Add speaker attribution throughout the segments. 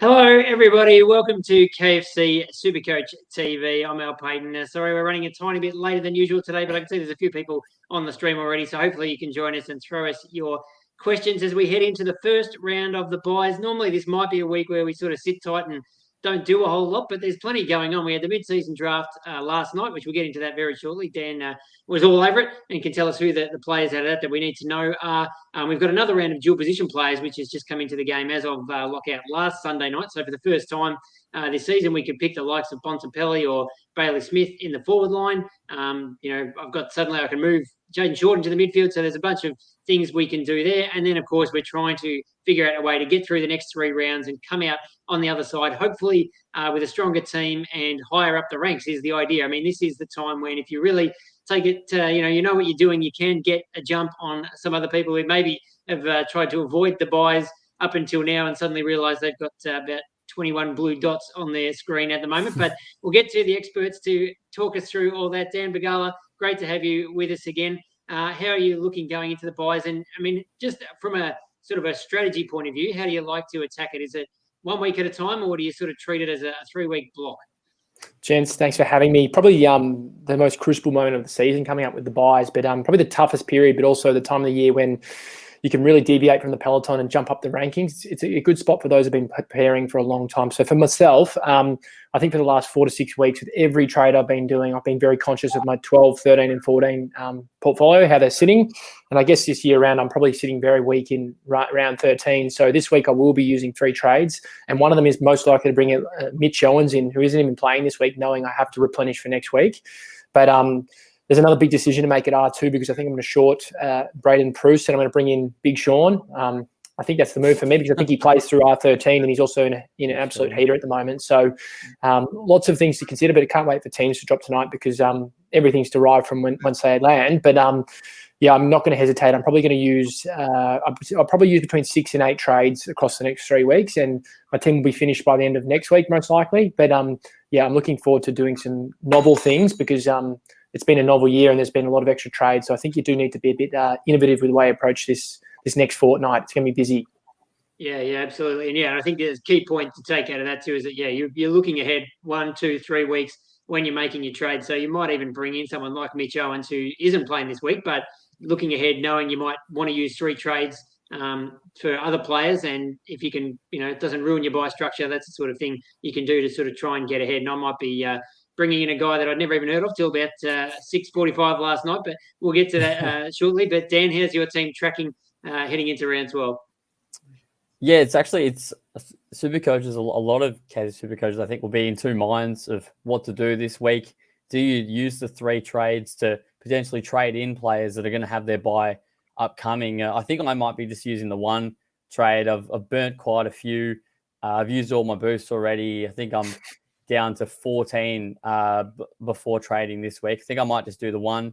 Speaker 1: Hello, everybody. Welcome to KFC SuperCoach TV. I'm Al Payton. Sorry, we're running a tiny bit later than usual today, but I can see there's a few people on the stream already. So hopefully you can join us and throw us your questions as we head into the first round of the buys. Normally, this might be a week where we sort of sit tight and don't do a whole lot, but there's plenty going on. We had the mid-season draft last night, which we'll get into that very shortly. Dan was all over it and can tell us who the players out of that we need to know are. We've got another round of dual position players, which has just come into the game as of lockout last Sunday night. So for the first time this season, we can pick the likes of Bontempelli or Bailey Smith in the forward line. I've got suddenly I can move Jaden Short into the midfield. So there's a bunch of things we can do there. And then, of course, we're trying to figure out a way to get through the next three rounds and come out on the other side, hopefully with a stronger team and higher up the ranks is the idea. I mean, this is the time when if you really take it, you know what you're doing, you can get a jump on some other people who maybe have tried to avoid the buys up until now and suddenly realise they've got about 21 blue dots on their screen at the moment. But we'll get to the experts to talk us through all that. Dan Bagala, great to have you with us again. How are you looking going into the buys? And, I mean, just from a sort of a strategy point of view, how do you like to attack it? Is it 1 week at a time or do you sort of treat it as a 3-week block?
Speaker 2: Gents, thanks for having me. Probably the most crucial moment of the season coming up with the buys, but probably the toughest period, but also the time of the year when you can really deviate from the peloton and jump up the rankings. It's a good spot for those who've been preparing for a long time. So for myself, I think for the last 4 to 6 weeks, with every trade I've been doing, I've been very conscious of my 12, 13 and 14 portfolio, how they're sitting. And I guess this year around, I'm probably sitting very weak in round 13. So this week I will be using 3 trades. And one of them is most likely to bring Mitch Owens in, who isn't even playing this week, knowing I have to replenish for next week. But there's another big decision to make at R2 because I think I'm going to short Braden Pruce and I'm going to bring in Big Sean. I think that's the move for me because I think he plays through R13 and he's also in an absolute heater at the moment. So lots of things to consider, but I can't wait for teams to drop tonight because everything's derived from once they land. But yeah, I'm not going to hesitate. I'm probably going to use I'll probably use between 6 and 8 trades across the next 3 weeks, and my team will be finished by the end of next week most likely. But yeah, I'm looking forward to doing some novel things because it's been a novel year and there's been a lot of extra trades. So I think you do need to be a bit innovative with the way you approach this next fortnight. It's going to be busy.
Speaker 1: Yeah, absolutely. And yeah, I think there's a key point to take out of that too is that, yeah, you're looking ahead 1, 2, 3 weeks when you're making your trade. So you might even bring in someone like Mitch Owens who isn't playing this week, but looking ahead, knowing you might want to use 3 trades for other players. And if you can, it doesn't ruin your buy structure, that's the sort of thing you can do to sort of try and get ahead. And I might be bringing in a guy that I'd never even heard of till about 6:45 last night, but we'll get to that shortly. But Dan, how's your team tracking heading into round 12?
Speaker 3: Yeah, it's Supercoaches. A lot of KFC Supercoaches, I think, will be in 2 minds of what to do this week. Do you use the 3 trades to potentially trade in players that are going to have their buy upcoming? I think I might be just using the 1 trade. I've burnt quite a few. I've used all my boosts already. I think I'm down to 14 before trading this week. I think I might just do the 1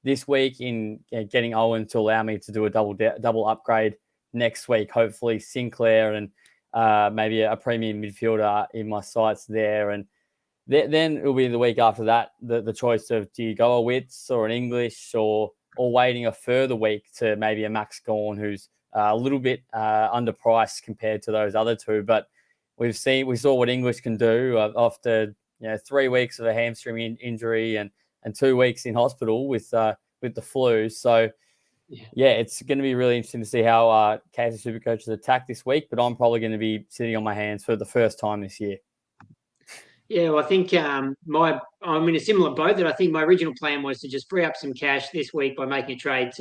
Speaker 3: this week in getting Owen to allow me to do a double upgrade next week. Hopefully Sinclair and maybe a premium midfielder in my sights there. And then it'll be the week after that, the choice of do you go a Wits or an English or waiting a further week to maybe a Max Gawn who's a little bit underpriced compared to those other 2. But we saw what English can do after 3 weeks of a hamstring injury and 2 weeks in hospital with the flu. So yeah, it's going to be really interesting to see how KFC Supercoaches attack this week. But I'm probably going to be sitting on my hands for the first time this year.
Speaker 1: Yeah, well, I think I'm in a similar boat that I think my original plan was to just free up some cash this week by making a trade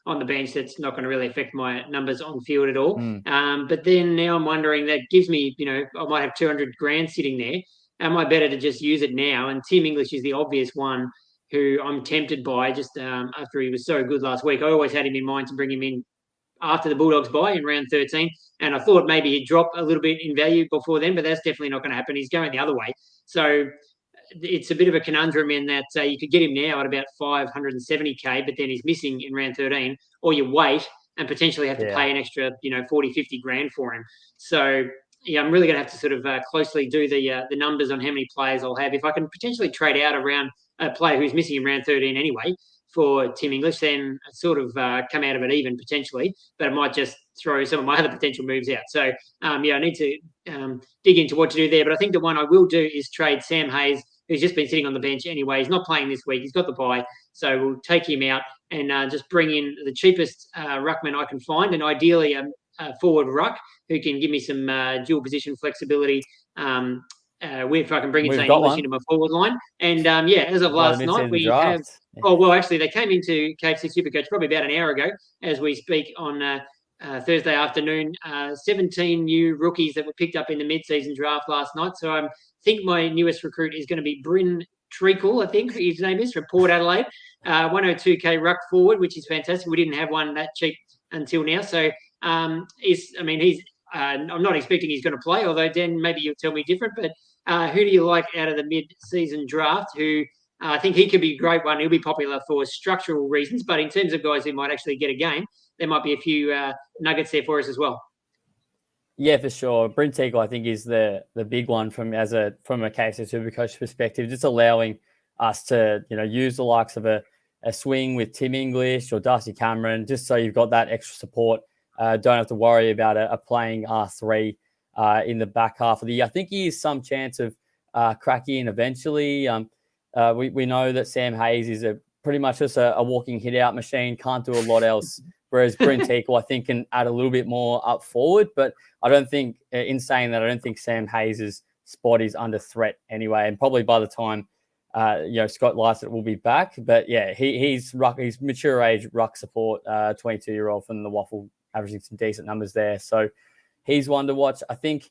Speaker 1: on the bench that's not going to really affect my numbers on field at all. But then now I'm wondering, that gives me, I might have 200 grand sitting there. Am I better to just use it now? And Tim English is the obvious one who I'm tempted by just after he was so good last week. I always had him in mind to bring him in after the Bulldogs buy in round 13. And I thought maybe he'd drop a little bit in value before then, but that's definitely not going to happen. He's going the other way. So it's a bit of a conundrum in that you could get him now at about 570K, but then he's missing in round 13, or you wait and potentially have to pay an extra, 40, 50 grand for him. So yeah, I'm really going to have to sort of closely do the numbers on how many players I'll have. If I can potentially trade out around a player who's missing in round 13 anyway, for Tim English, then sort of come out of it even potentially, but it might just throw some of my other potential moves out. So, I need to dig into what to do there. But I think the one I will do is trade Sam Hayes, who's just been sitting on the bench anyway. He's not playing this week. He's got the bye. So we'll take him out and just bring in the cheapest ruckman I can find, and ideally a forward ruck who can give me some dual position flexibility. If I can bring in St. English into my forward line. And as of last night, we have. Oh, well, actually, they came into KFC SuperCoach probably about an hour ago as we speak on Thursday afternoon. 17 new rookies that were picked up in the mid-season draft last night. So I think my newest recruit is going to be Bryn Treacle, I think his name is, from Port Adelaide. 102k ruck forward, which is fantastic. We didn't have one that cheap until now. So I'm not expecting he's going to play, although, Dan, maybe you'll tell me different. But who do you like out of the mid-season draft who I think he could be a great one? He'll be popular for structural reasons, but in terms of guys who might actually get a game, there might be a few nuggets there for us as well.
Speaker 3: Yeah, for sure. Bryn Treacle, I think, is the big one from a KFC SuperCoach perspective, just allowing us to use the likes of a swing with Tim English or Darcy Cameron, just so you've got that extra support. Don't have to worry about a playing R3 in the back half of the year. I think he has some chance of cracking in eventually. We know that Sam Hayes is pretty much just a walking hit-out machine, can't do a lot else, whereas Bryn Treacle, I think, can add a little bit more up forward. But I don't think, in saying that, I don't think Sam Hayes' spot is under threat anyway. And probably by the time Scott Lycett will be back. But yeah, he's mature age ruck support, 22-year-old from the Waffle, averaging some decent numbers there. So he's one to watch. I think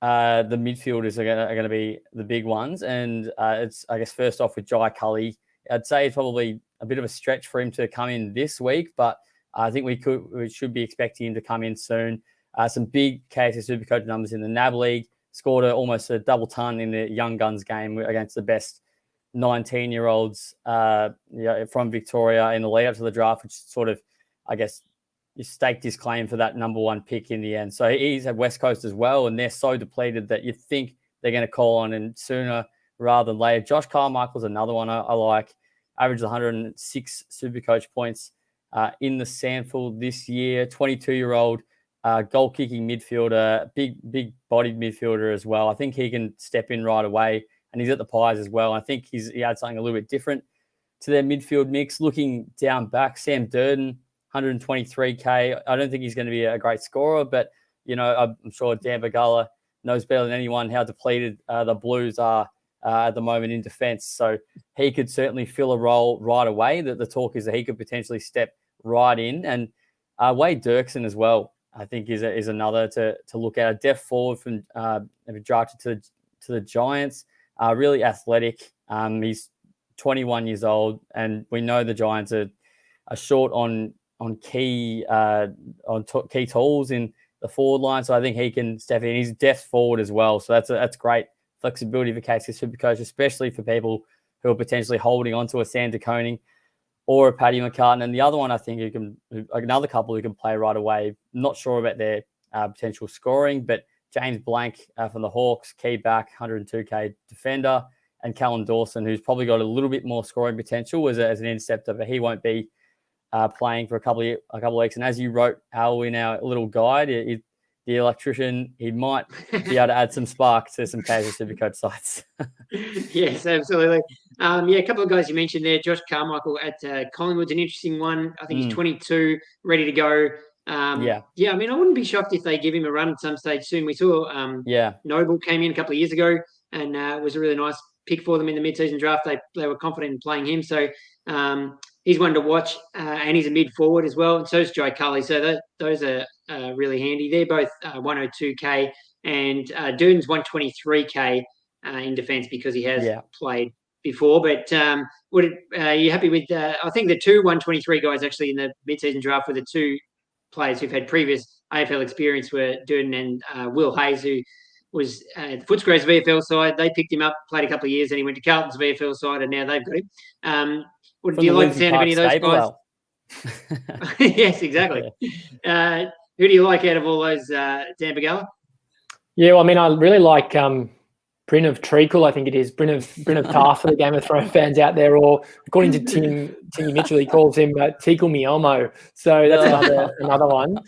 Speaker 3: the midfielders are going to be the big ones. And it's, I guess, first off with Jai Cully. I'd say it's probably a bit of a stretch for him to come in this week, but I think we should be expecting him to come in soon. Some big KFC SuperCoach numbers in the NAB League. Scored almost a double ton in the Young Guns game against the best 19-year-olds from Victoria in the lead up to the draft, which sort of, I guess, staked his claim for that number one pick in the end. So he's at West Coast as well, and they're so depleted that you think they're going to call on him sooner rather than later. Josh Carmichael's another one I like. Averaged 106 SuperCoach points in the sample this year. 22-year-old goal-kicking midfielder, big-bodied midfielder as well. I think he can step in right away, and he's at the Pies as well. I think he adds something a little bit different to their midfield mix. Looking down back, Sam Durden, 123k. I don't think he's going to be a great scorer, but I'm sure Dan Bagala knows better than anyone how depleted the Blues are at the moment in defence. So he could certainly fill a role right away. The talk is that he could potentially step right in. And Wade Dirksen as well, I think, is another to look at. A depth forward from drafted to the Giants. Really athletic. He's 21 years old, and we know the Giants are short on key tools in the forward line. So I think he can step in. He's depth forward as well. So that's great flexibility for KFC SuperCoach, especially for people who are potentially holding on to a Sander Koning or a Paddy McCartan. And the other one, I think, another couple who can play right away. Not sure about their potential scoring, but James Blank from the Hawks, key back, 102k defender, and Callum Dawson, who's probably got a little bit more scoring potential as an interceptor, but he won't be playing for a couple of weeks. And as you wrote, Al, in our little guide, the electrician, he might be able to add some spark to some KFC SuperCoach sites.
Speaker 1: Yes, absolutely. A couple of guys you mentioned there. Josh Carmichael at Collingwood's an interesting one. I think he's 22, ready to go. I mean, I wouldn't be shocked if they give him a run at some stage soon. We saw Noble came in a couple of years ago, and it was a really nice pick for them in the mid-season draft. They were confident in playing him. So he's one to watch, and he's a mid-forward as well. And so is Jai Cully. So those are really handy. They're both 102k, and Durden's 123k in defence because he has played before. But are you happy with I think the two 123 guys actually in the mid-season draft were the two players who've had previous AFL experience were Durden and Will Hayes, who was the Footscray's VFL side. They picked him up, played a couple of years, and he went to Do VFL side, and now they've got him. Do you like the sound of any of those guys? Yes, exactly. Who do you like out of all those, Dan Bagala?
Speaker 2: Yeah, well, I mean, I really like Bryn of Treacle, I think it is. Bryn of Tarth for the Game of Thrones fans out there, or according to Timmy Mitchell, he calls him Teakle Miomo. So that's another one.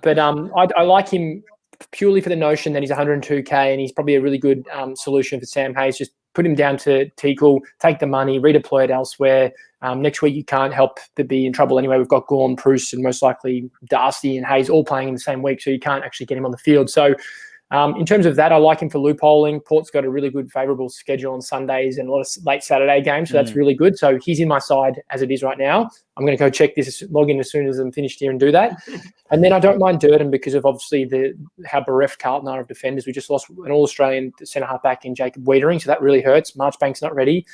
Speaker 2: But I like him purely for the notion that he's 102K and he's probably a really good solution for Sam Hayes. Just put him down to Teakle, take the money, redeploy it elsewhere. Next week you can't help but be in trouble anyway. We've got Gorn, Bruce, and most likely Darcy and Hayes all playing in the same week, so you can't actually get him on the field. So in terms of that, I like him for loopholing. Port's got a really good favourable schedule on Sundays and a lot of late Saturday games, so that's really good. So he's in my side as it is right now. I'm going to go check this, log in as soon as I'm finished here and do that. And then I don't mind Durden because of obviously how bereft Carlton are of defenders. We just lost an All-Australian centre-half back in Jacob Wiedering, so that really hurts. Marchbank's not ready.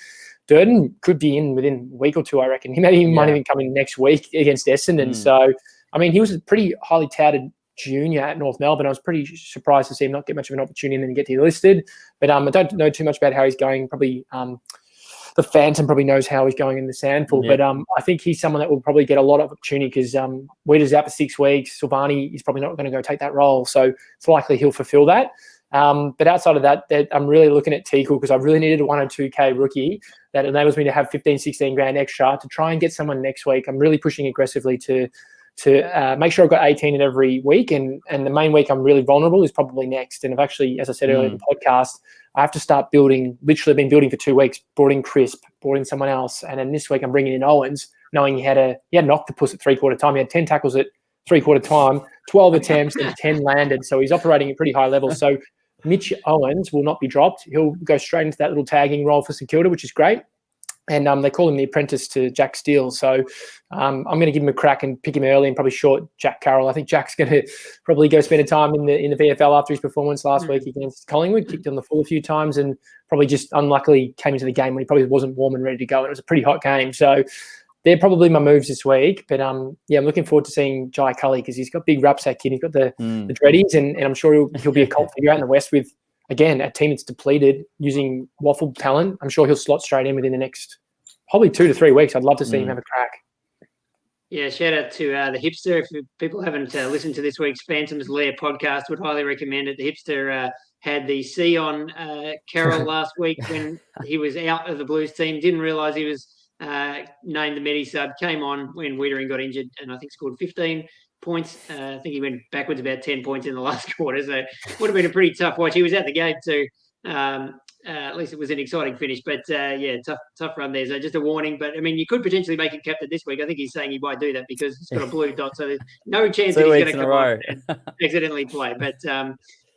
Speaker 2: Durden could be in within a week or two, I reckon. He might even come in next week against Essendon. So, I mean, he was a pretty highly touted junior at North Melbourne. I was pretty surprised to see him not get much of an opportunity and then get delisted. But I don't know too much about how he's going. Probably the Phantom probably knows how he's going in the Sandful. But I think he's someone that will probably get a lot of opportunity because Weeder's out for 6 weeks. Silvani is probably not going to go take that role. So it's likely he'll fulfill that. But outside of that, I'm really looking at Teakle because I really needed a 102K rookie that enables me to have 15, 16 grand extra to try and get someone next week. I'm really pushing aggressively to make sure I've got 18 in every week. And the main week I'm really vulnerable is probably next. And I've actually, as I said earlier in the podcast, I have to start building, literally been building for 2 weeks, brought in Crisp, brought in someone else. And then this week I'm bringing in Owens, knowing he had an octopus at 3/4 time. He had 10 tackles at 3/4 time, 12 attempts and 10 landed. So he's operating at pretty high levels. So Mitch Owens will not be dropped. He'll go straight into that little tagging role for St Kilda, which is great. And they call him the apprentice to Jack Steele. So I'm going to give him a crack and pick him early and probably short Jack Carroll. I think Jack's going to probably go spend a time in the VFL after his performance last week against Collingwood, kicked on the full a few times and probably just unluckily came into the game when he probably wasn't warm and ready to go. And it was a pretty hot game. So they're probably my moves this week. But I'm looking forward to seeing Jai Cully because he's got big rucksack kid. He's got the dreadies and I'm sure he'll be a cult figure out in the West with, again, a team that's depleted using waffle talent. I'm sure he'll slot straight in within the next probably 2 to 3 weeks. I'd love to see him have a crack.
Speaker 1: Yeah, shout out to the Hipster. If people haven't listened to this week's Phantoms Lair podcast, would highly recommend it. The Hipster had the C on Carroll last week when he was out of the Blues team. Didn't realise he was named the Medi sub. Came on when Wiedering got injured and I think scored 15 points. I think he went backwards about 10 points in the last quarter. So it would have been a pretty tough watch. He was at the game too. At least it was an exciting finish, but tough run there. So just a warning. But I mean, you could potentially make it captain this week. I think he's saying he might do that because it's got a blue dot, so there's no chance that he's going to come on and accidentally play. But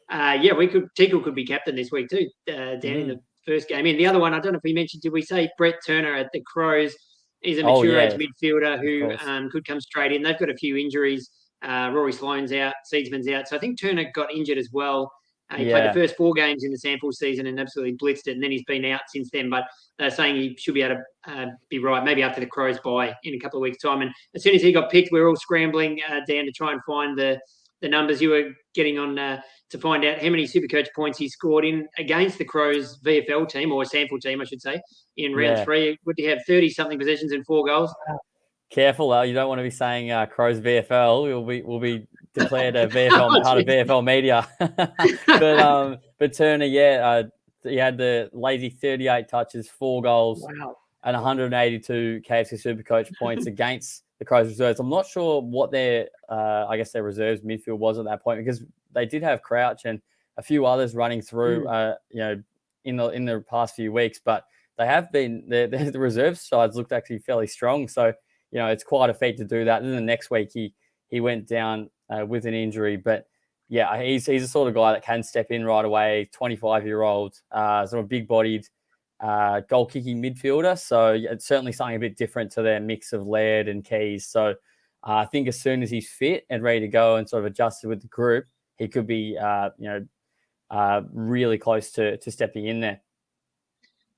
Speaker 1: Teakle could be captain this week too, Dan, in the first game. And the other one, I don't know if we mentioned, did we say Brett Turner at the Crows is a mature age midfielder who could come straight in. They've got a few injuries. Rory Sloane's out, Seedsman's out. So I think Turner got injured as well. He played the first 4 games in the sample season and absolutely blitzed it, and then he's been out since then. But they're saying he should be able to be right, maybe after the Crows bye in a couple of weeks' time. And as soon as he got picked, we were all scrambling, Dan, to try and find the numbers. You were getting on to find out how many Supercoach points he scored in against the Crows VFL team, or sample team, I should say, in round 3. Would he have 30-something possessions and 4 goals?
Speaker 3: Careful, you don't want to be saying Crows VFL. We'll be declared a VFL part of VFL media. but Turner, he had the lazy 38 touches, 4 goals, and 182 KFC SuperCoach points against the Crows reserves. I'm not sure what their reserves midfield was at that point because they did have Crouch and a few others running through, in the past few weeks. But they have been the reserve sides looked actually fairly strong. So it's quite a feat to do that. And then the next week he went down with an injury, but he's the sort of guy that can step in right away. 25-year-old, sort of big-bodied, goal-kicking midfielder. So it's certainly something a bit different to their mix of Laird and Keys. So I think as soon as he's fit and ready to go and sort of adjusted with the group, he could be really close to stepping in there.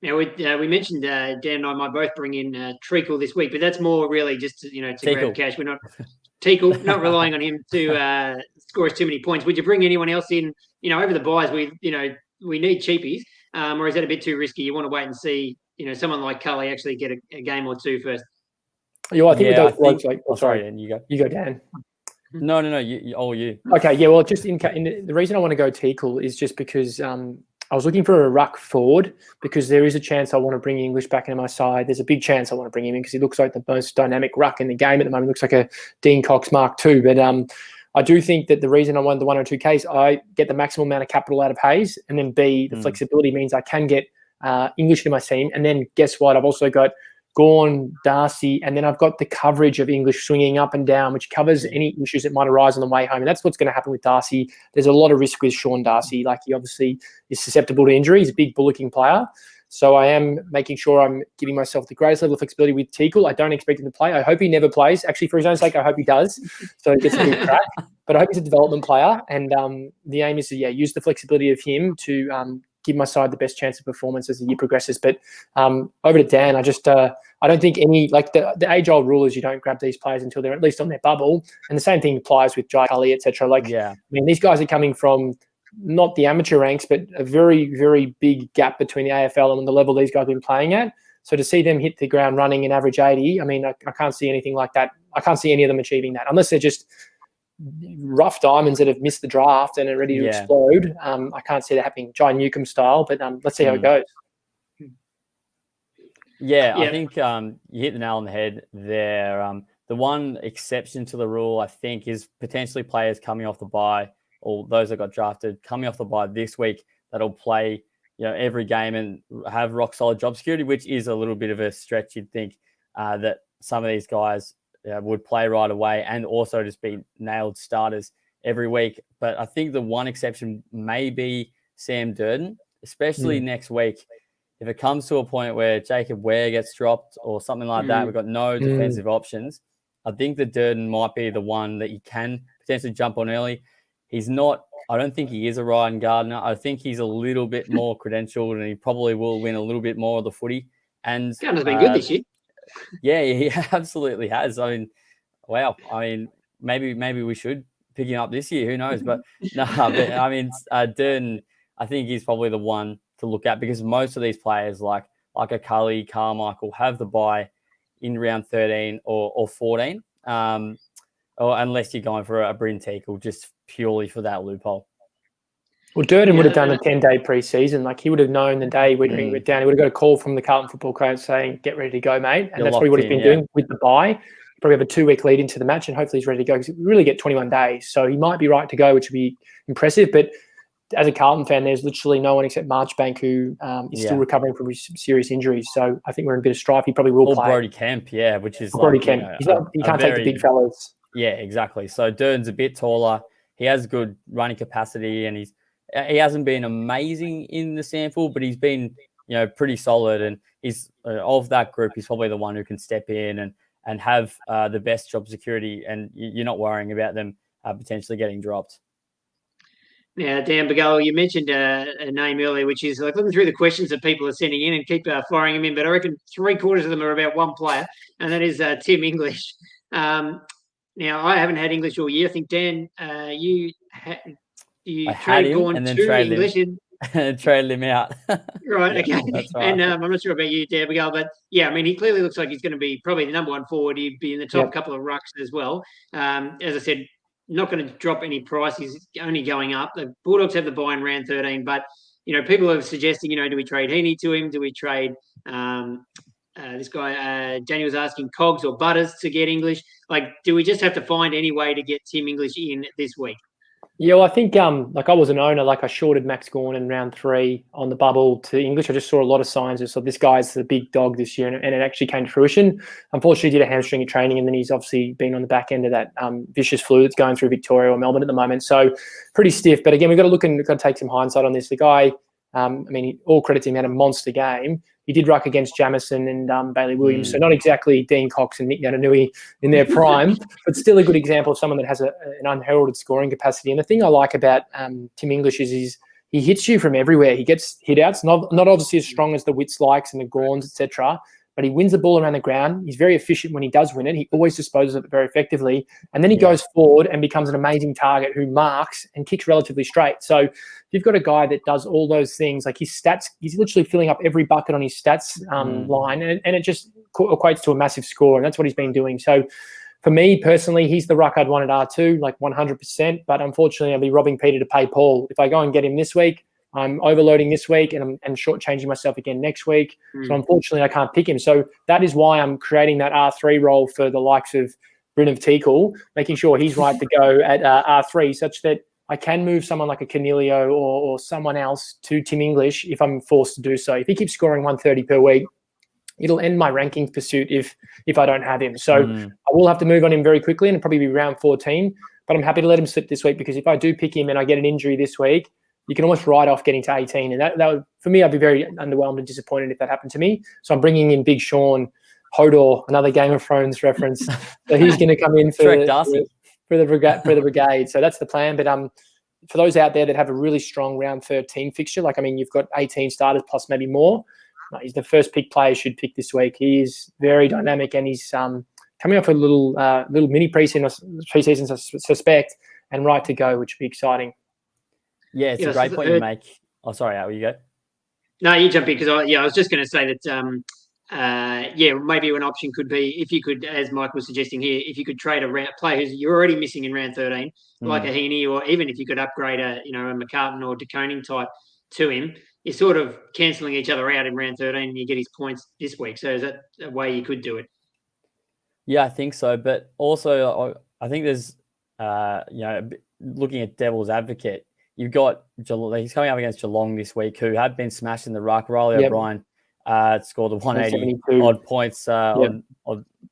Speaker 1: Now, we mentioned Dan and I might both bring in Treacle this week, but that's more really just to grab cash. We're not Teakle, not relying on him to score us too many points. Would you bring anyone else in? Over the buys, we need cheapies, or is that a bit too risky? You want to wait and see, someone like Cully actually get a game or two first.
Speaker 2: Sorry, Dan, you go. You go, Dan.
Speaker 3: No, you.
Speaker 2: Okay, yeah. Well, just the reason I want to go Teakle is just because I was looking for a ruck forward because there is a chance I want to bring English back into my side. There's a big chance I want to bring him in because he looks like the most dynamic ruck in the game at the moment. He looks like a Dean Cox Mark II. But I do think that the reason I wanted the 102Ks, I get the maximum amount of capital out of Hayes, and then B, the flexibility means I can get English in my team. And then guess what? I've also got Gawn, Darcy, and then I've got the coverage of English swinging up and down, which covers any issues that might arise on the way home. And that's what's going to happen with Darcy. There's a lot of risk with Sean Darcy. Like, he obviously is susceptible to injury. He's a big bullocking player. So I am making sure I'm giving myself the greatest level of flexibility with Teakle. I don't expect him to play. I hope he never plays. Actually, for his own sake, I hope he does. So he gets a good crack. But I hope he's a development player. And the aim is to, use the flexibility of him to give my side the best chance of performance as the year progresses. But over to Dan, I don't think the age-old rule is you don't grab these players until they're at least on their bubble. And the same thing applies with Jai Cully, etc. I mean, these guys are coming from not the amateur ranks, but a very, very big gap between the AFL and the level these guys have been playing at. So to see them hit the ground running and average 80, I mean, I can't see anything like that. I can't see any of them achieving that unless they're just rough diamonds that have missed the draft and are ready to explode. I can't see that happening Jai Newcomb style, but let's see how it goes.
Speaker 3: Yeah, I think you hit the nail on the head there. The one exception to the rule, I think, is potentially players coming off the bye, or those that got drafted coming off the bye this week that'll play, every game and have rock solid job security, which is a little bit of a stretch. You'd think that some of these guys would play right away and also just be nailed starters every week. But I think the one exception may be Sam Durden, especially next week. If it comes to a point where Jacob Ware gets dropped or something like that, we've got no defensive options. I think that Durden might be the one that you can potentially jump on early. He's not, I don't think he is a Ryan Gardner. I think he's a little bit more credentialed and he probably will win a little bit more of the footy. And
Speaker 1: Gardner's been good this year.
Speaker 3: Yeah, he absolutely has. I mean, wow. I mean, maybe we should pick him up this year. Who knows? But no, but I mean, Durden, I think he's probably the one to look at because most of these players like a Cully, Carmichael have the bye in round 13 or 14, or unless you're going for a Bryn Teakle just purely for that loophole.
Speaker 2: Well, Durden would have done a 10-day pre-season. Like, he would have known the day when he went down. He would have got a call from the Carlton Football Club saying, get ready to go, mate. And that's probably what he's been doing with the bye. Probably have a 2-week lead into the match and hopefully he's ready to go because we really get 21 days. So he might be right to go, which would be impressive. But as a Carlton fan, there's literally no one except Marchbank who is still recovering from serious injuries. So I think we're in a bit of strife. He probably will play.
Speaker 3: Brody Kemp, which is
Speaker 2: Brody Kemp. He can't take the big fellas.
Speaker 3: Yeah, exactly. So Durden's a bit taller. He has good running capacity, and he hasn't been amazing in the sample, but he's been pretty solid. And he's of that group, he's probably the one who can step in and have the best job security, and you're not worrying about them potentially getting dropped.
Speaker 1: Now, Dan Begala, you mentioned a name earlier, which is like looking through the questions that people are sending in and keep firing them in, but I reckon 3/4 of them are about one player, and that is Tim English. Now, I haven't had English all year. I think, Dan, you traded Gawn
Speaker 3: and then
Speaker 1: to
Speaker 3: traded
Speaker 1: English
Speaker 3: and traded him out.
Speaker 1: Right, okay.
Speaker 3: That's right.
Speaker 1: And I'm not sure about you, Dan Begala, but I mean, he clearly looks like he's going to be probably the number one forward. He'd be in the top couple of rucks as well. As I said, not going to drop any price. He's only going up. The Bulldogs have the buy in round 13, but people are suggesting, do we trade Heaney to him? Do we trade this guy? Daniel's asking Cogs or Butters to get English. Like, do we just have to find any way to get Tim English in this week?
Speaker 2: Yeah, well, I think I was an owner, I shorted Max Gawn in round 3 on the bubble to English. I just saw a lot of signs of this guy's the big dog this year, and it actually came to fruition. Unfortunately, he did a hamstring at training, and then he's obviously been on the back end of that vicious flu that's going through Victoria or Melbourne at the moment. So pretty stiff. But again, we've got to look and we've got to take some hindsight on this. The guy, all credit to him, had a monster game. He did ruck against Jamison and Bailey Williams, so not exactly Dean Cox and Nick Natanui in their prime, but still a good example of someone that has an unheralded scoring capacity. And the thing I like about Tim English is he hits you from everywhere. He gets hit outs, not obviously as strong as the Wits likes and the Gawns, etc., but he wins the ball around the ground. He's very efficient when he does win it. He always disposes of it very effectively. And then he goes forward and becomes an amazing target who marks and kicks relatively straight. So if you've got a guy that does all those things, like his stats, he's literally filling up every bucket on his stats line, and it just equates to a massive score, and that's what he's been doing. So for me personally, he's the ruck I'd want at R2, like 100%, but unfortunately I'll be robbing Peter to pay Paul. If I go and get him this week, I'm overloading this week and I'm shortchanging myself again next week. So unfortunately, I can't pick him. So that is why I'm creating that R3 role for the likes of Bryn of Teakle, making sure he's right to go at R3, such that I can move someone like a Canelio or someone else to Tim English if I'm forced to do so. If he keeps scoring 130 per week, it'll end my rankings pursuit if I don't have him. So I will have to move on him very quickly and it'll probably be round 14. But I'm happy to let him slip this week, because if I do pick him and I get an injury this week, you can almost write off getting to 18. And that would, for me, I'd be very underwhelmed and disappointed if that happened to me. So I'm bringing in Big Sean Hodor, another Game of Thrones reference. So he's going to come in for the brigade. So that's the plan. But for those out there that have a really strong round 13 fixture, you've got 18 starters plus maybe more. He's the first pick player should pick this week. He is very dynamic, and he's coming off a little mini preseason, I suspect, and right to go, which would be exciting.
Speaker 3: Yeah, it's a great point you make. Oh, sorry, Al, you go.
Speaker 1: No, you jump in, because I was just going to say that, maybe an option could be, if you could, as Mike was suggesting here, if you could trade a player who's you're already missing in round 13, like a Heaney, or even if you could upgrade a McCartan or DeConing type to him, you're sort of cancelling each other out in round 13 and you get his points this week. So is that a way you could do it?
Speaker 3: Yeah, I think so. But also, I think there's, looking at devil's advocate, you've got Geelong, he's coming up against Geelong this week, who have been smashing the ruck. Riley O'Brien scored the 180 odd points on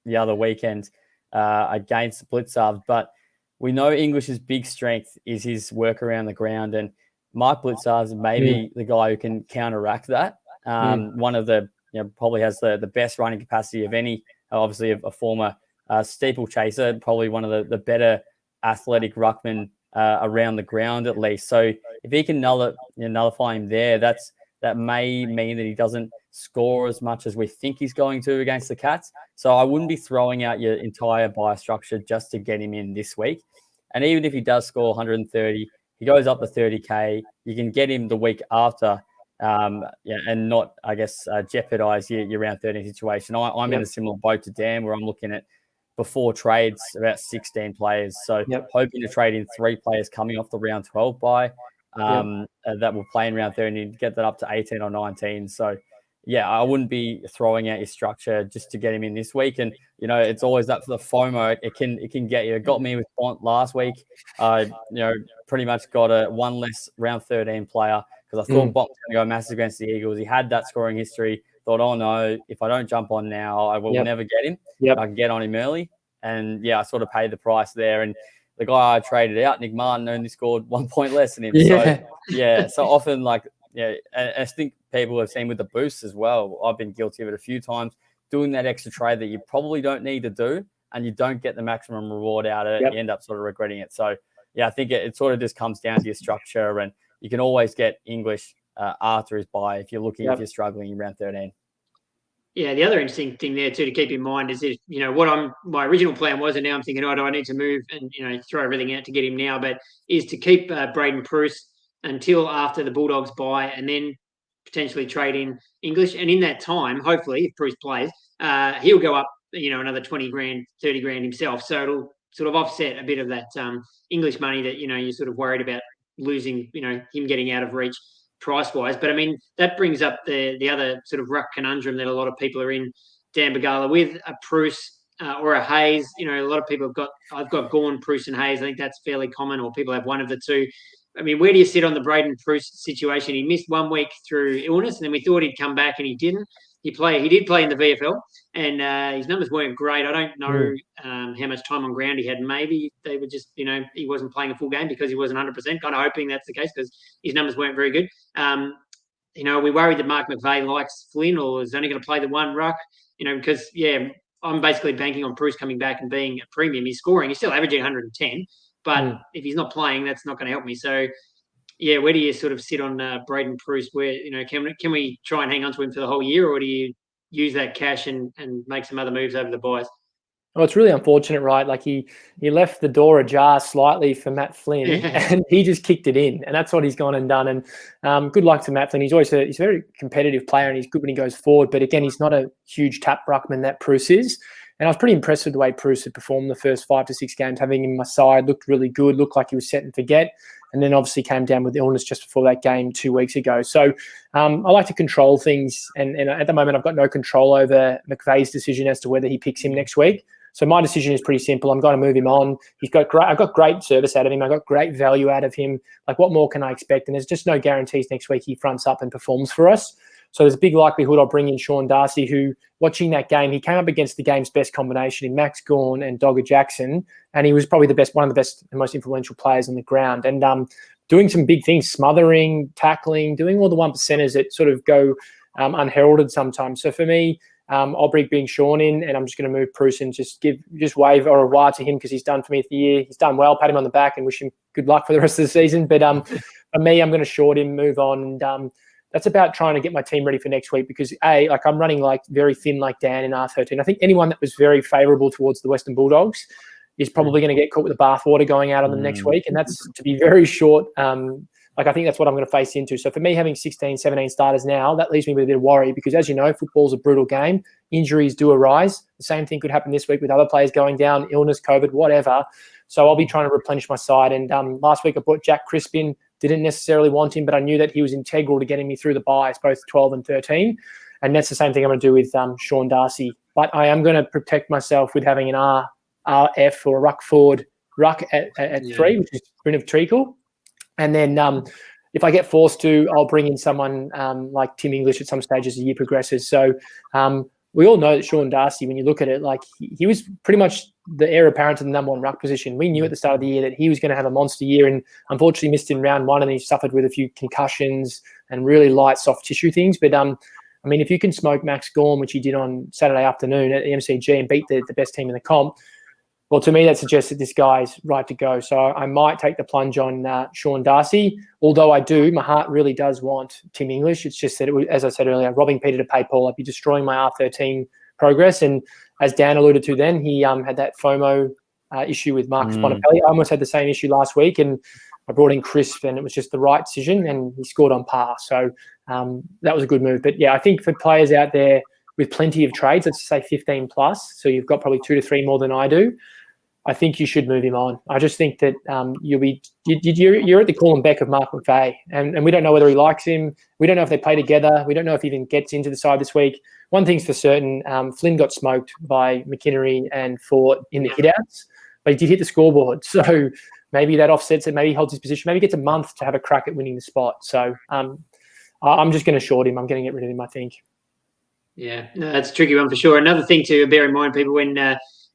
Speaker 3: the other weekend against Blitzarves. But we know English's big strength is his work around the ground, and Mark Blitzarves may be the guy who can counteract that. One of the, probably has the best running capacity of any, obviously a former steeplechaser, probably one of the better athletic ruckmen around the ground at least. So if he can nullify him there, that may mean that he doesn't score as much as we think he's going to against the Cats. So I wouldn't be throwing out your entire buy structure just to get him in this week. And even if he does score 130, he goes up to 30K, you can get him the week after, and not, I guess, jeopardize your round 13 situation. I'm in a similar boat to Dan, where I'm looking at, before trades, about 16 players. So hoping to trade in 3 players coming off the round 12 bye that will play in round 13 and get that up to 18 or 19. So, I wouldn't be throwing out your structure just to get him in this week. And, it's always that for the FOMO. It can get you. It got me with Bont last week. Pretty much got a one less round 13 player, because I thought Bont was going to go massive against the Eagles. He had that scoring history. Thought, oh no, if I don't jump on now, I will never get him. I can get on him early. And I sort of paid the price there. And the guy I traded out, Nick Martin, only scored 1 point less than him. So often, I think people have seen with the boosts as well. I've been guilty of it a few times, doing that extra trade that you probably don't need to do, and you don't get the maximum reward out of it. You end up sort of regretting it. So I think it sort of just comes down to your structure, and you can always get English after his bye if you're struggling in round 13.
Speaker 1: Yeah, the other interesting thing there too to keep in mind is that, what my original plan was, and now I'm thinking, do I need to move and throw everything out to get him now? But is to keep Braden Preuss until after the Bulldogs bye, and then potentially trade in English. And in that time, hopefully, if Preuss plays, he'll go up, another 20 grand, 30 grand himself. So it'll sort of offset a bit of that English money that you're sort of worried about losing, him getting out of reach price-wise. But, I mean, that brings up the other sort of ruck conundrum that a lot of people are in, Dan Begala, with a Preuss or a Hayes. A lot of people I've got Gawn, Preuss and Hayes. I think that's fairly common, or people have one of the two. I mean, where do you sit on the Braden Preuss situation? He missed 1 week through illness, and then we thought he'd come back, and he didn't. He did play in the VFL, and his numbers weren't great. I don't know how much time on ground he had. Maybe they were just, he wasn't playing a full game because he wasn't 100%. Kind of hoping that's the case, because his numbers weren't very good. We worried that Mark McVeigh likes Flynn, or is only going to play the one ruck. Because I'm basically banking on Preuss coming back and being a premium. He's scoring. He's still averaging 110, but if he's not playing, that's not going to help me. So. Where do you sort of sit on Braden Preuss? Where can we try and hang on to him for the whole year, or do you use that cash and make some other moves over the buys?
Speaker 2: Well, it's really unfortunate, right? Like he left the door ajar slightly for Matt Flynn, and he just kicked it in, and that's what he's gone and done. And good luck to Matt Flynn. He's a very competitive player, and he's good when he goes forward. But again, he's not a huge tap ruckman that Preuss is. And I was pretty impressed with the way Preuss had performed the first 5 to 6 games, having him on my side. Looked really good, looked like he was set and forget. and then obviously came down with illness just before that game 2 weeks ago. So I like to control things, and at the moment I've got no control over McVeigh's decision as to whether he picks him next week. So my decision is pretty simple. I'm going to move him on. I've got great service out of him. I've got great value out of him. Like, what more can I expect? And there's just no guarantees next week he fronts up and performs for us. So there's a big likelihood I'll bring in Sean Darcy, who, watching that game, he came up against the game's best combination in Max Gawn and Dogger Jackson, and he was probably one of the best and most influential players on the ground. And doing some big things, smothering, tackling, doing all the 1%ers that sort of go unheralded sometimes. So for me, I'll bring Sean in, and I'm just going to move Bruce and just wave au revoir to him because he's done for me for the year. He's done well. Pat him on the back and wish him good luck for the rest of the season. But for me, I'm going to short him, move on, and that's about trying to get my team ready for next week because I'm running like very thin like Dan in R13. I think anyone that was very favourable towards the Western Bulldogs is probably going to get caught with the bathwater going out on them next week, and that's to be very short. I think that's what I'm going to face into. So for me, having 16, 17 starters now, that leaves me with a bit of worry because, as you know, football's a brutal game. Injuries do arise. The same thing could happen this week with other players going down, illness, COVID, whatever. So I'll be trying to replenish my side. And last week I brought Jack Crisp in. Didn't necessarily want him, but I knew that he was integral to getting me through the buys, both 12 and 13. And that's the same thing I'm going to do with Sean Darcy. But I am going to protect myself with having an RF or a ruck forward ruck at 3, which is Bryn Treacle. And then if I get forced to, I'll bring in someone like Tim English at some stage as the year progresses. So we all know that Sean Darcy, when you look at it, like he was pretty much the heir apparent to the number 1 ruck position. We knew at the start of the year that he was going to have a monster year, and unfortunately missed in round 1, and he suffered with a few concussions and really light soft tissue things. But if you can smoke Max Gawn, which he did on Saturday afternoon at the MCG, and beat the best team in the comp, well, to me, that suggests that this guy's right to go. So I might take the plunge on Sean Darcy, although my heart really does want Tim English. It's just that, as I said earlier, robbing Peter to pay Paul, I'd be destroying my R13 progress. And as Dan alluded to then, he had that FOMO issue with Marcus Bonapelli. I almost had the same issue last week, and I brought in Crisp, and it was just the right decision, and he scored on par. So that was a good move. But, yeah, I think for players out there with plenty of trades, let's say 15 plus, so you've got probably 2 to 3 more than I do, I think you should move him on. I just think that you're at the call and beck of Mark McVeigh, and we don't know whether he likes him. We don't know if they play together. We don't know if he even gets into the side this week. One thing's for certain, Flynn got smoked by McInnery and Fort in the hitouts, but he did hit the scoreboard. So maybe that offsets it. Maybe he holds his position. Maybe he gets a month to have a crack at winning the spot. So I'm just going to short him. I'm going to get rid of him, I think.
Speaker 1: Yeah, no, that's a tricky one for sure. Another thing to bear in mind, people, when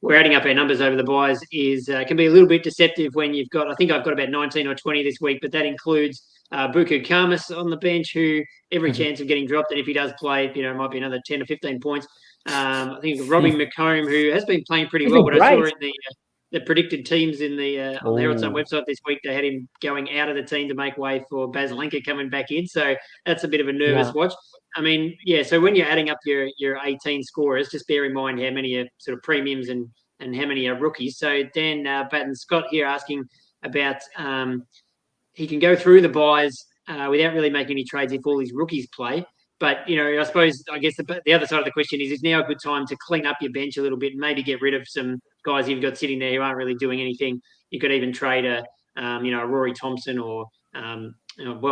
Speaker 1: we're adding up our numbers over the buys is can be a little bit deceptive when you've got, I think I've got about 19 or 20 this week, but that includes Buku Kamas on the bench, who every chance of getting dropped, and if he does play, it might be another 10 or 15 points. I think Robbie McComb, who has been playing pretty well, but I saw in the predicted teams in the on the Herald Sun website this week, they had him going out of the team to make way for Basilenka coming back in. So that's a bit of a nervous watch. I mean, so when you're adding up your 18 scorers, just bear in mind how many are sort of premiums and how many are rookies. So Dan Batten Scott here asking about he can go through the buys without really making any trades if all his rookies play. But, I guess the other side of the question is now a good time to clean up your bench a little bit and maybe get rid of some guys you've got sitting there who aren't really doing anything. You could even trade a Rory Thompson or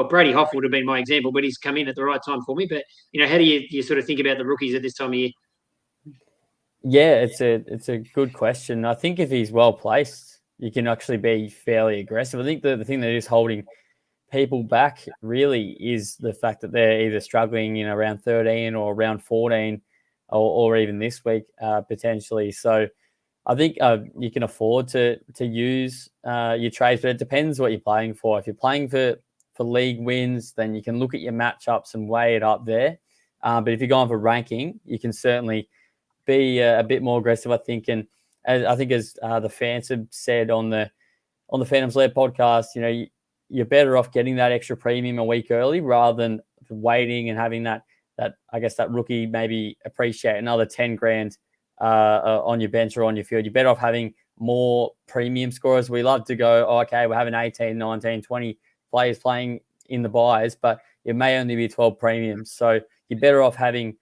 Speaker 1: Brady Hoff would have been my example, but he's come in at the right time for me. But, how do you sort of think about the rookies at this time of year?
Speaker 3: Yeah, it's a good question. I think if he's well placed, you can actually be fairly aggressive. I think the thing that is holding people back really is the fact that they're either struggling in around 13 or around 14 or even this week potentially. So I think you can afford to use your trades, but it depends what you're playing for. If you're playing for league wins, then you can look at your matchups and weigh it up there. But if you're going for ranking, you can certainly be a bit more aggressive, I think. And as the fans have said on the Phantoms Lair podcast, you're better off getting that extra premium a week early rather than waiting and having that rookie maybe appreciate another 10 grand on your bench or on your field. You're better off having more premium scorers. We love to go, we're having 18, 19, 20 players playing in the buys, but it may only be 12 premiums. So you're better off having,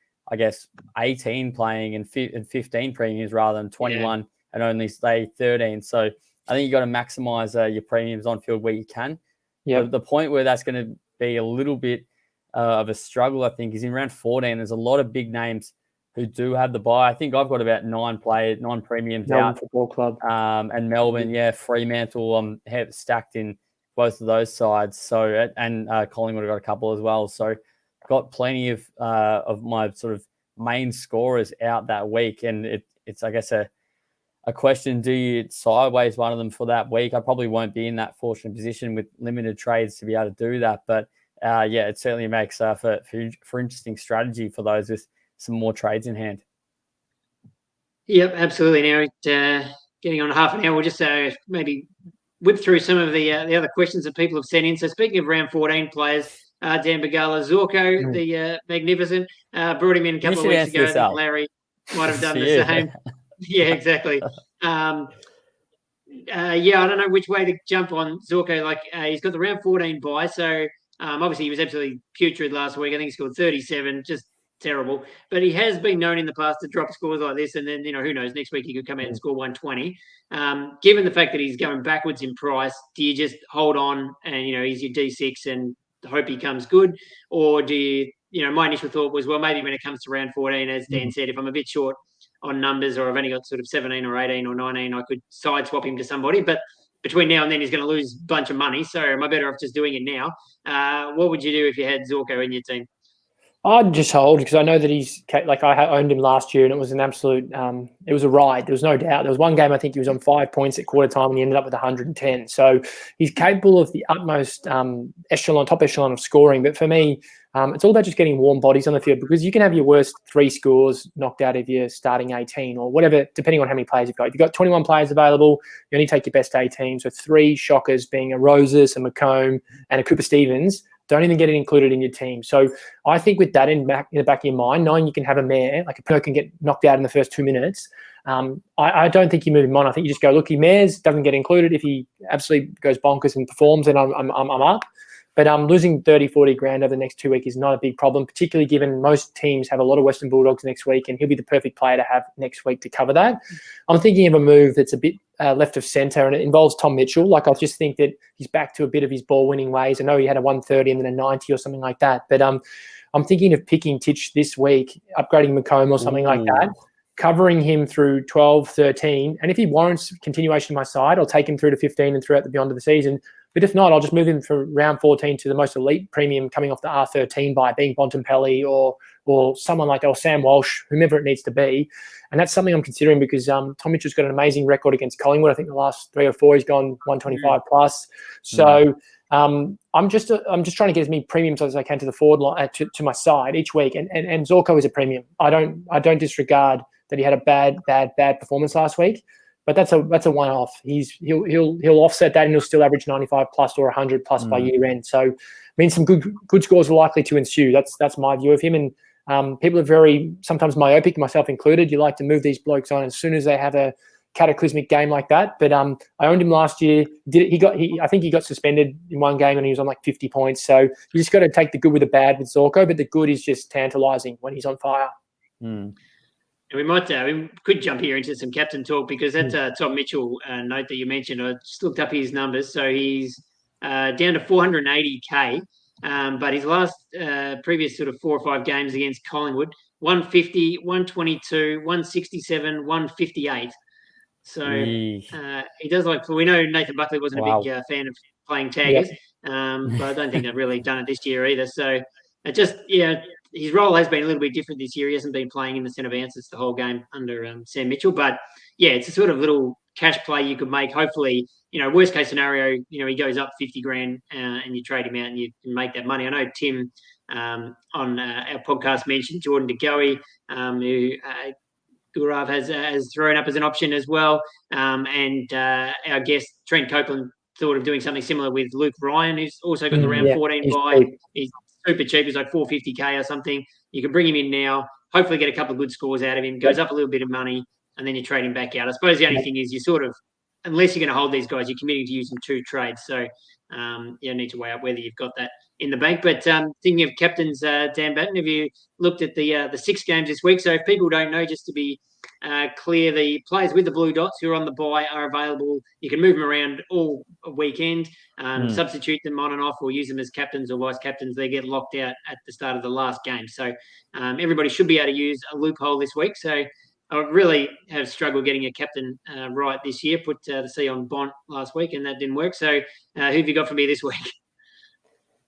Speaker 3: 18 playing and 15 premiums rather than 21 and only say 13. So I think you've got to maximize your premiums on field where you can. The point where that's going to be a little bit of a struggle, I think, is in round 14. There's a lot of big names who do have the bye. I think I've got about 9 premiums
Speaker 2: Melbourne
Speaker 3: out.
Speaker 2: Football Club.
Speaker 3: And Melbourne, Fremantle, have stacked in both of those sides. So, and Collingwood have got a couple as well. So, got plenty of my sort of main scorers out that week. And it's I guess, a question, do you sideways one of them for that week? I probably won't be in that fortunate position with limited trades to be able to do that. But, it certainly makes for interesting strategy for those with some more trades in hand.
Speaker 1: Yep, absolutely. Now, getting on half an hour, we'll just maybe whip through some of the other questions that people have sent in. So speaking of round 14 players, Dan Bagala, Zorko, the magnificent, brought him in a couple of weeks ago. I think Larry might have done the same. Yeah, exactly. I don't know which way to jump on Zorko. Like, he's got the round 14 bye, so obviously he was absolutely putrid last week. I think he scored 37, just terrible. But he has been known in the past to drop scores like this, and then, who knows, next week he could come out and score 120. Given the fact that he's going backwards in price, do you just hold on and, he's your D6 and hope he comes good? Or do you, my initial thought was, well, maybe when it comes to round 14, as Dan said, if I'm a bit short on numbers or I've only got sort of 17 or 18 or 19, I could side swap him to somebody. But between now and then, he's going to lose a bunch of money. So am I better off just doing it now? What would you do if you had Zorko in your team?
Speaker 2: I'd just hold, because I know that he's like, I owned him last year and it was an absolute, it was a ride. There was no doubt. There was one game I think he was on 5 points at quarter time and he ended up with 110. So he's capable of the utmost top echelon of scoring. But for me, it's all about just getting warm bodies on the field, because you can have your worst 3 scores knocked out of your starting 18 or whatever, depending on how many players you've got. If you've got 21 players available, you only take your best 18. So 3 shockers being a Roses, a McComb and a Cooper Stevens. Don't even get it included in your team. So I think with that in the back of your mind, knowing you can have a mare, like a player can get knocked out in the first 2 minutes, I don't think you move him on. I think you just go, look, he mares, doesn't get included. If he absolutely goes bonkers and performs, then I'm up. But losing 30, 40 grand over the next 2 weeks is not a big problem, particularly given most teams have a lot of Western Bulldogs next week, and he'll be the perfect player to have next week to cover that. I'm thinking of a move that's a bit left of centre, and it involves Tom Mitchell. Like, I just think that he's back to a bit of his ball-winning ways. I know he had a 130 and then a 90 or something like that. But I'm thinking of picking Titch this week, upgrading McComb or something like that, covering him through 12, 13. And if he warrants continuation on my side, I'll take him through to 15 and throughout the beyond of the season. But if not, I'll just move him from round 14 to the most elite premium coming off the R13 by being Bontempelli or someone like that, or Sam Walsh, whomever it needs to be. And that's something I'm considering, because Tom Mitchell's got an amazing record against Collingwood. I think the last 3 or 4 he's gone 125 plus. So I'm just trying to get as many premiums as I can to the forward line, to my side each week. And Zorko is a premium. I don't disregard that he had a bad performance last week. But that's a one-off. He'll offset that, and he'll still average 95 plus or 100 plus by year end. So, I mean, some good scores are likely to ensue. That's my view of him. And people are very sometimes myopic, myself included. You like to move these blokes on as soon as they have a cataclysmic game like that. But I owned him last year. I think he got suspended in one game and he was on like 50 points. So you just got to take the good with the bad with Zorko. But the good is just tantalising when he's on fire.
Speaker 1: And we could jump here into some captain talk, because that Tom Mitchell note that you mentioned, I just looked up his numbers. So he's down to 480K, but his last previous sort of 4 or 5 games against Collingwood, 150, 122, 167, 158. So he does like, we know Nathan Buckley wasn't a big fan of playing taggers, but I don't think they've really done it this year either. So it just, his role has been a little bit different this year. He hasn't been playing in the centre bounces the whole game under Sam Mitchell. But, it's a sort of little cash play you could make. Hopefully, worst case scenario, he goes up 50 grand and you trade him out and you can make that money. I know Tim on our podcast mentioned Jordan De Goey, who Gaurav has thrown up as an option as well. And our guest, Trent Copeland, thought of doing something similar with Luke Ryan, who's also got the round 14 bye. He's super cheap. He's like 450K or something. You can bring him in now, hopefully get a couple of good scores out of him, goes up a little bit of money, and then you trade him back out. I suppose the only thing is you sort of unless you're going to hold these guys, you're committing to using 2 trades. So you need to weigh up whether you've got that in the bank. But thinking of captains, Dan Batten, have you looked at the 6 games this week? So if people don't know, just to be clear, the players with the blue dots who are on the bye are available. You can move them around all weekend, substitute them on and off, or use them as captains or vice captains. They get locked out at the start of the last game. So everybody should be able to use a loophole this week. So I really have struggled getting a captain right this year. Put the C on Bont last week, and that didn't work. So who have you got for me this week?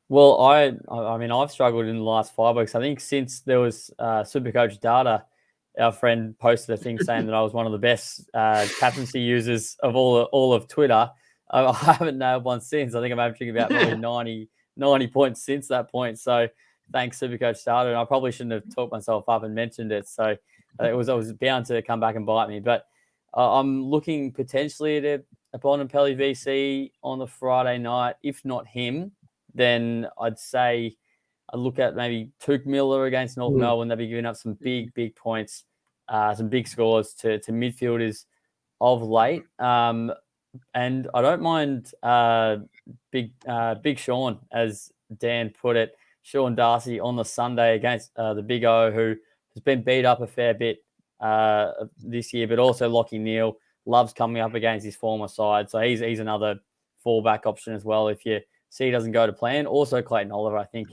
Speaker 3: Well, I mean, I've struggled in the last 5 weeks. I think since there was SuperCoach data, our friend posted a thing saying that I was one of the best captaincy users of all of Twitter. I haven't nailed one since. I think I'm averaging about probably 90 points since that point. So thanks, SuperCoach data. And I probably shouldn't have talked myself up and mentioned it. So I was bound to come back and bite me. But I'm looking potentially at a Bontempelli VC on the Friday night. If not him, then I'd say I look at maybe Tuke Miller against North Melbourne. They'll be giving up some big points, some big scores to midfielders of late. And I don't mind Big Sean, as Dan put it, Sean Darcy on the Sunday against the Big O, who has been beat up a fair bit this year, but also Lachie Neale loves coming up against his former side. So he's another fallback option as well if you see he doesn't go to plan. Also, Clayton Oliver, I think,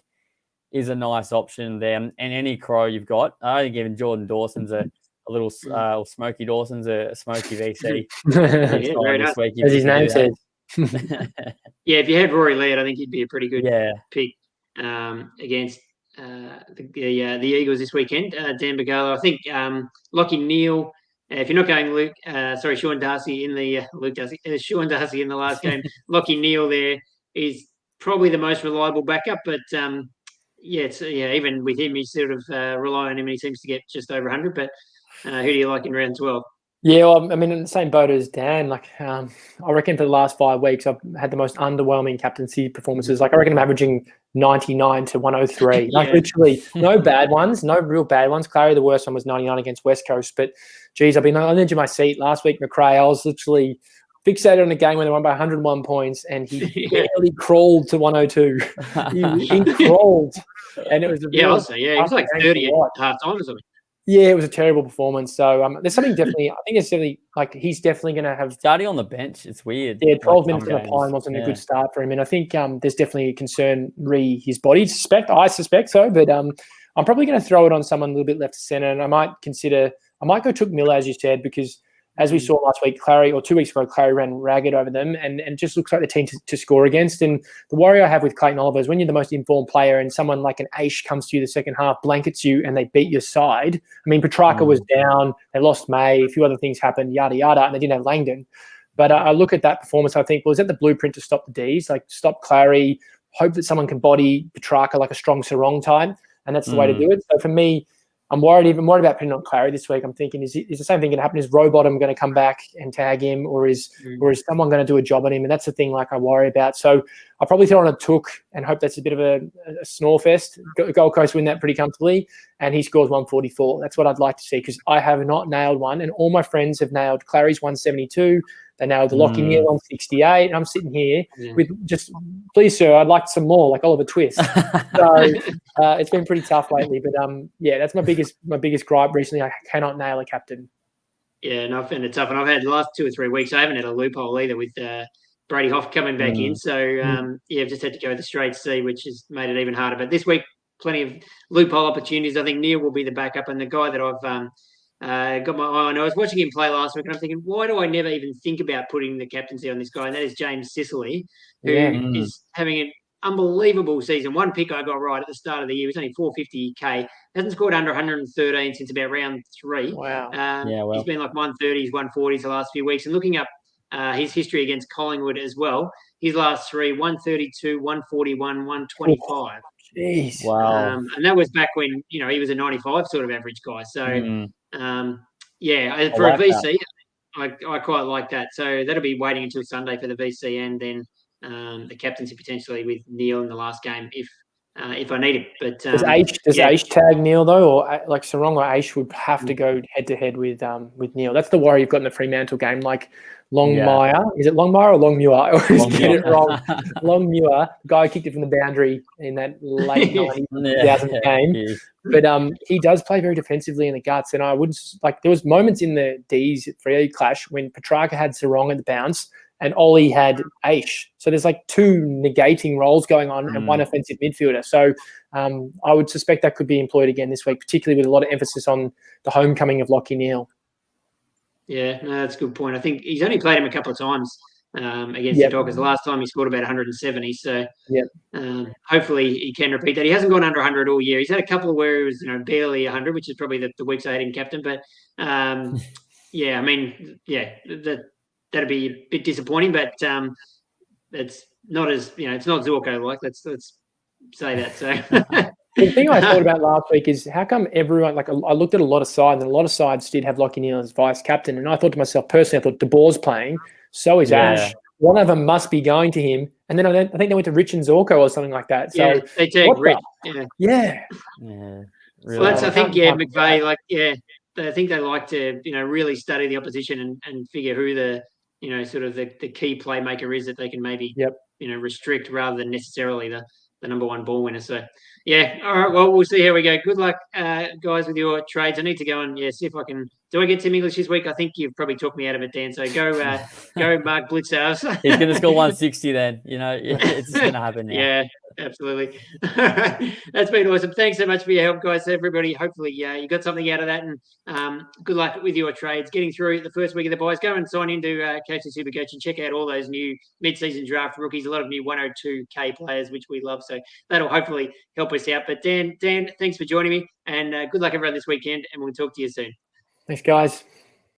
Speaker 3: is a nice option there. And any Crow you've got, I think even Jordan Dawson's a little Smokey Dawson's a Smoky VC.
Speaker 1: Very nice.
Speaker 2: As his name says.
Speaker 1: Yeah, if you had Rory Laird, I think he'd be a pretty good pick against the Eagles this weekend. Dan Bagalo, I think Lachie Neale. If you're not going Sean Darcy in the Sean Darcy in the last game, Lachie Neale there is probably the most reliable backup. But even with him, you sort of rely on him, and he seems to get just over 100. But who do you like in round 12?
Speaker 2: Yeah, well, I mean, in the same boat as Dan. Like, I reckon for the last 5 weeks, I've had the most underwhelming captaincy performances. Like, I reckon I'm averaging 99 to 103. Like, literally, no bad ones, no real bad ones. Clary, the worst one was 99 against West Coast. But, geez, I've been on the edge of my seat. Last week, McRae, I was literally fixated on a game when they won by 101 points, and he barely crawled to 102. He crawled. And it was
Speaker 1: he was like 30 at half time or something.
Speaker 2: Yeah, it was a terrible performance. So there's something definitely. I think it's definitely he's definitely going to have
Speaker 3: starting on the bench. It's weird.
Speaker 2: Yeah, 12 minutes on the pine wasn't a good start for him, and I think there's definitely a concern his body. I suspect so, but I'm probably going to throw it on someone a little bit left to centre, and I might go Tuke Miller, as you said, because as we saw last week, Clary, or 2 weeks ago, Clary ran ragged over them, and just looks like the team to score against. And the worry I have with Clayton Oliver is when you're the most informed player and someone like an Aish comes to you the second half, blankets you, and they beat your side. I mean, Petrarca was down, they lost May, a few other things happened, yada, yada, and they didn't have Langdon. But I look at that performance, I think, well, is that the blueprint to stop the Ds? Like, stop Clary, hope that someone can body Petrarca like a strong Sarong type, and that's the way to do it. So for me, I'm worried about putting on Clary this week. I'm thinking, is the same thing going to happen? Is Rowbottom going to come back and tag him, or is someone going to do a job on him? And that's the thing, like, I worry about. So I'll probably throw on a Tuke and hope that's a bit of a snore fest. Gold Coast win that pretty comfortably, and he scores 144. That's what I'd like to see, because I have not nailed one, and all my friends have nailed Clary's 172. They nailed the Lachie Neale 168, and I'm sitting here with just, please, sir, I'd like some more, like Oliver Twist. So it's been pretty tough lately, but that's my biggest gripe recently. I cannot nail a captain.
Speaker 1: Yeah, and I found it tough, and I've had the last 2 or 3 weeks, I haven't had a loophole either with Brady Hoff coming back in. So I've just had to go the straight C, which has made it even harder. But this week, plenty of loophole opportunities. I think Neil will be the backup, and the guy that I've got my eye on. I was watching him play last week, and I'm thinking, why do I never even think about putting the captaincy on this guy? And that is James Sicily, who is having an unbelievable season. One pick I got right at the start of the year. He was only 450k. Hasn't scored under 113 since about round 3.
Speaker 2: Wow.
Speaker 1: He's been like 130s, 140s the last few weeks. And looking up his history against Collingwood as well, his last 3, 132, 141, 125.
Speaker 2: Jeez.
Speaker 3: Wow.
Speaker 1: And that was back when, he was a 95 sort of average guy. So, for a VC, I quite like that. So that'll be waiting until Sunday for the VC, and then the captaincy potentially with Neil in the last game if if I need him. But
Speaker 2: does Aish tag Neil though, or like Sarong or Aish would have to go head to head with Neil? That's the worry you've got in the Fremantle game. Like Longmire, is it Longmire or Longmuir? I always get it wrong. Longmuir, the guy who kicked it from the boundary in that late 2000 game. But he does play very defensively in the guts, and I wouldn't like. There was moments in the D's Freo clash when Petrarca had Sarong at the bounce, and Ollie had Aish. So there's like two negating roles going on and one offensive midfielder. So I would suspect that could be employed again this week, particularly with a lot of emphasis on the homecoming of Lachie Neale.
Speaker 1: Yeah, no, that's a good point. I think he's only played him a couple of times against the Dockers. The last time he scored about 170. So hopefully he can repeat that. He hasn't gone under 100 all year. He's had a couple where he was, barely 100, which is probably the weeks I had him captain. But that'd be a bit disappointing. But it's not as it's not Zorko like. Let's say that. So.
Speaker 2: The thing I thought about last week is how come everyone, like I looked at a lot of sides, and a lot of sides did have Lachie Neale as vice captain. And I thought to myself, personally, I thought De Boer's playing, so is Ash. One of them must be going to him. And then I think they went to Rich and Zorko or something like that. So
Speaker 1: they take Rich.
Speaker 2: Yeah.
Speaker 1: Really. Well, that's, I think, McVeigh, I think they like to, really study the opposition and figure who the, sort of the key playmaker is that they can maybe, restrict rather than necessarily the number one ball winner. So, all right. Well, we'll see how we go. Good luck, guys, with your trades. I need to go and see if I can. Do I get Tim English this week? I think you've probably talked me out of it, Dan. So go, Mark Blitzhouse.
Speaker 3: He's going to score 160 then. It's going to happen now.
Speaker 1: Yeah, absolutely. That's been awesome. Thanks so much for your help, guys. Everybody, hopefully, you got something out of that. And good luck with your trades. Getting through the first week of the buys. Go and sign into KFC SuperCoach and check out all those new mid-season draft rookies. A lot of new 102K players, which we love. So that'll hopefully help us out. But Dan, thanks for joining me. And good luck everyone this weekend. And we'll talk to you soon.
Speaker 2: Thanks, guys.